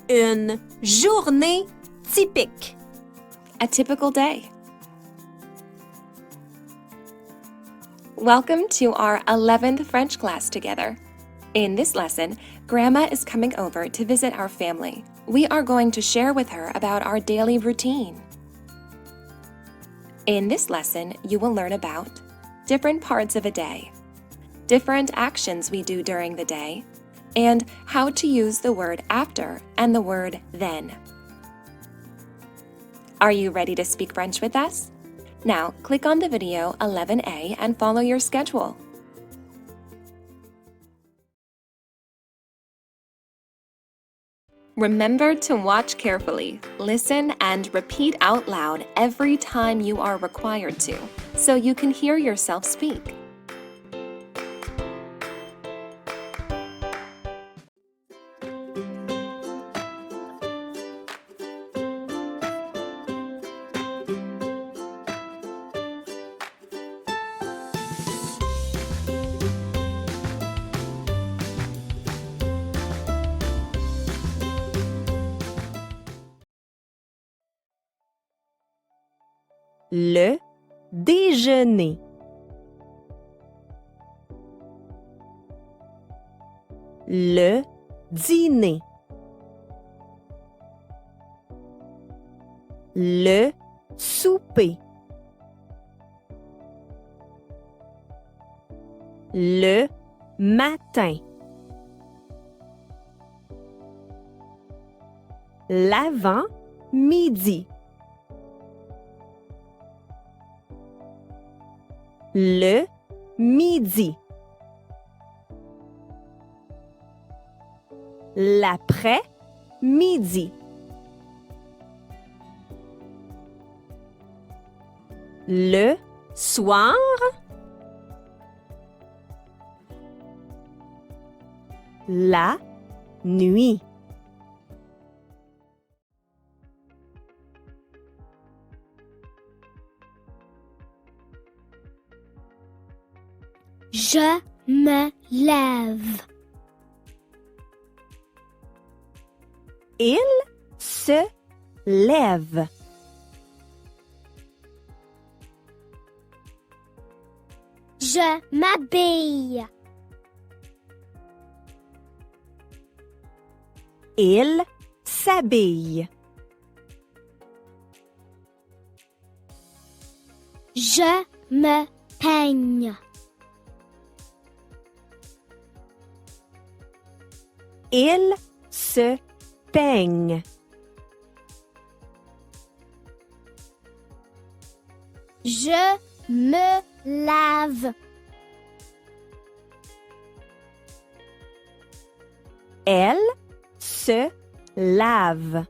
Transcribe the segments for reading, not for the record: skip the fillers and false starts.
Une journée typique. A typical day. Welcome to our 11th French class together. In this lesson, Grandma is coming over to visit our family. We are going to share with her about our daily routine. In this lesson, you will learn about different parts of a day, different actions we do during the day, and how to use the word after and the word then. Are you ready to speak French with us? Now, click on the video 11A and follow your schedule. Remember to watch carefully, listen, and repeat out loud every time you are required to, so you can hear yourself speak. Le déjeuner. Le dîner. Le souper. Le matin. L'avant-midi. Le midi. L'après-midi. Le soir. La nuit. Je me lève. Il se lève. Je m'habille. Il s'habille. Je me peigne. Il se peigne. Je me lave. Elle se lave.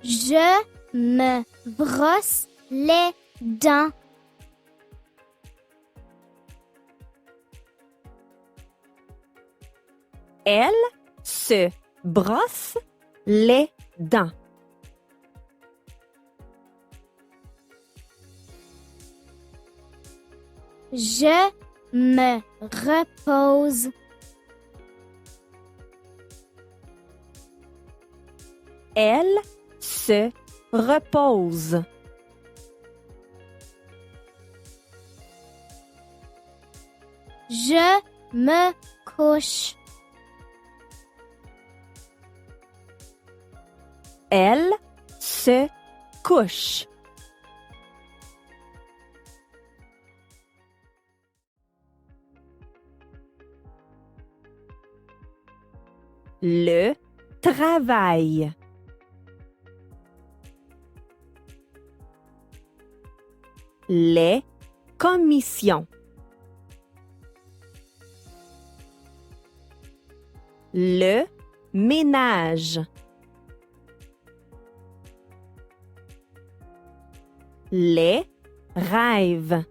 Je me brosse les dents. Elle se brosse les dents. Je me repose. Elle se repose. Je me couche. Elle se couche. Le travail. Les commissions. Le ménage. Les rêves.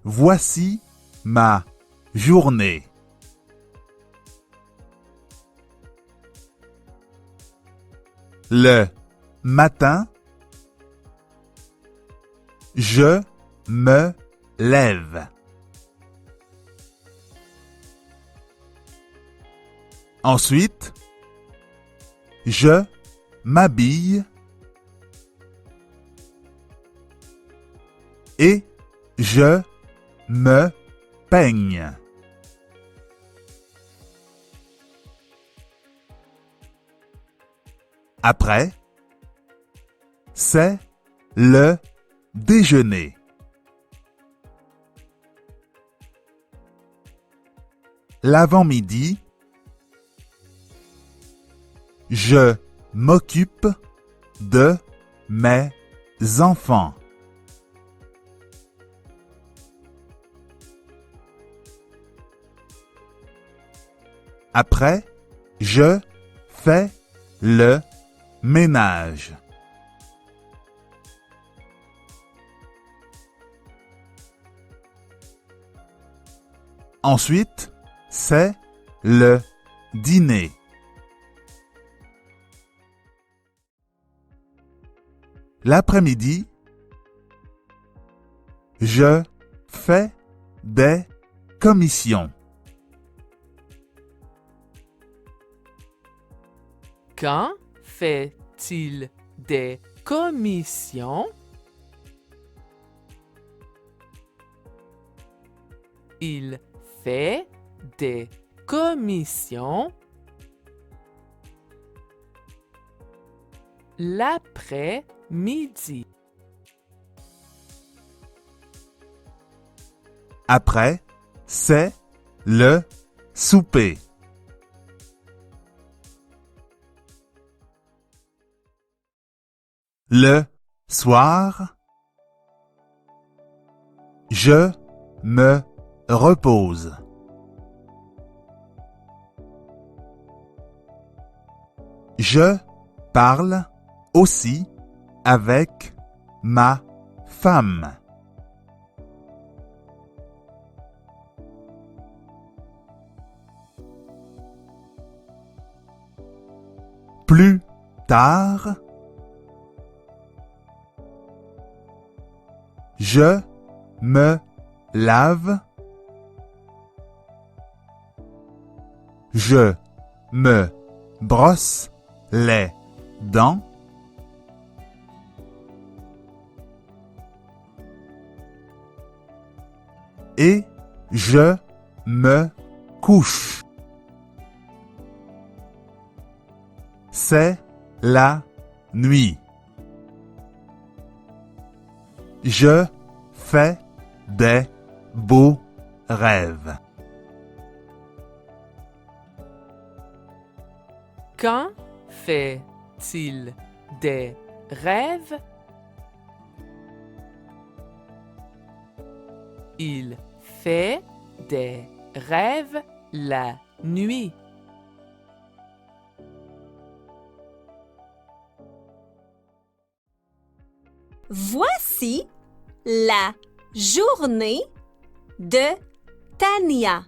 Voici ma journée. Le matin, je me lève. Ensuite, je m'habille et je me peigne. Après, c'est le déjeuner. L'avant-midi, je m'occupe de mes enfants. Après, je fais le ménage. Ensuite, c'est le dîner. L'après-midi, je fais des commissions. Quand fait-il des commissions? Il fait des commissions l'après-midi. Après, c'est le souper. Le soir, je me repose. Je parle aussi avec ma femme. Plus tard, je me lave. Je me brosse les dents. Et je me couche. C'est la nuit. Je fais des beaux rêves. Quand fait-il des rêves? Il fait des rêves la nuit. Voici la journée de Tania.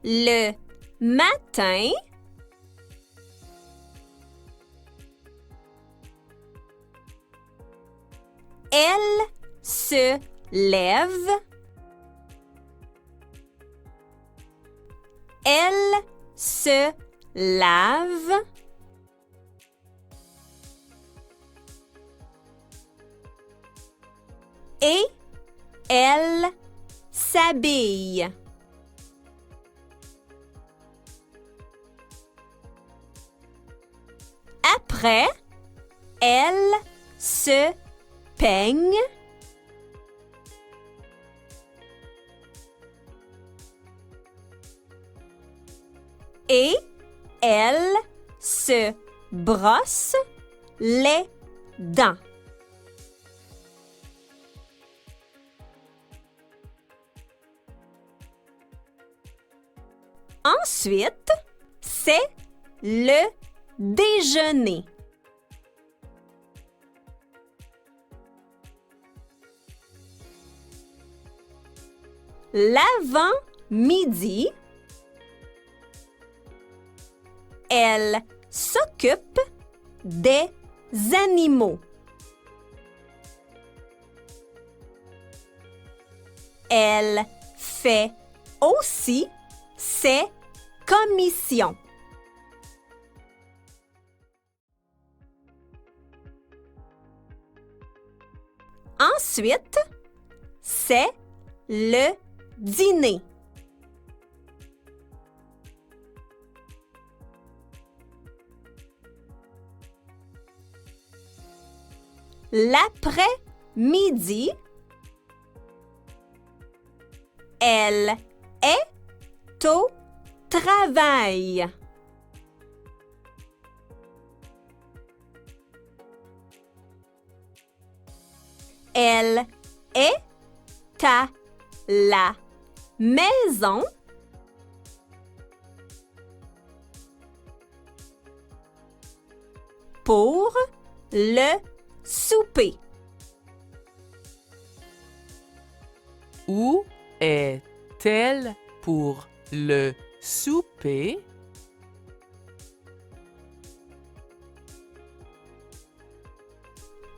Le matin, elle se lève. Elle se lave. Et elle s'habille. Après, elle se peigne. Et elle se brosse les dents. Ensuite, c'est le déjeuner. L'avant-midi, elle s'occupe des animaux. Elle fait aussi ses commissions. Ensuite, c'est le dîner. L'après-midi, elle est au travail. Elle est à la maison pour le souper. Où est-elle pour le souper?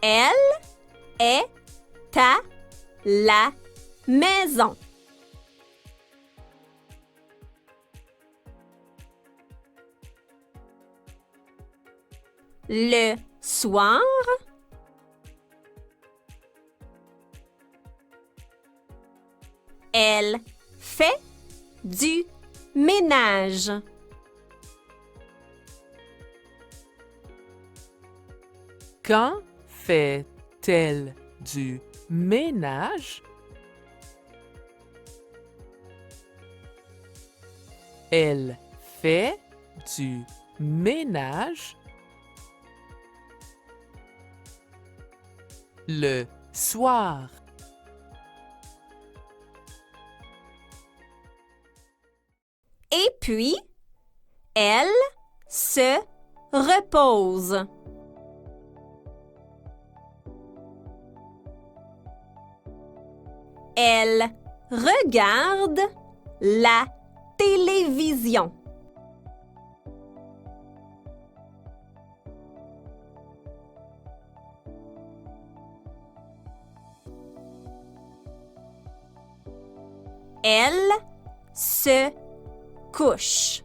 Elle est à la maison. Le soir, elle fait du ménage. Quand fait-elle du ménage? Elle fait du ménage le soir. Et puis, elle se repose. Elle regarde la télévision. Elle se couche.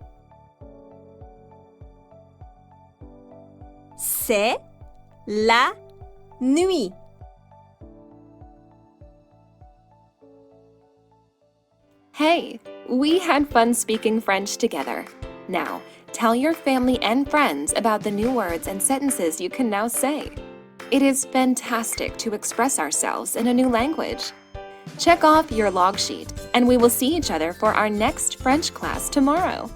C'est la nuit. Hey, we had fun speaking French together. Now, tell your family and friends about the new words and sentences you can now say. It is fantastic to express ourselves in a new language. Check off your log sheet, and we will see each other for our next French class tomorrow.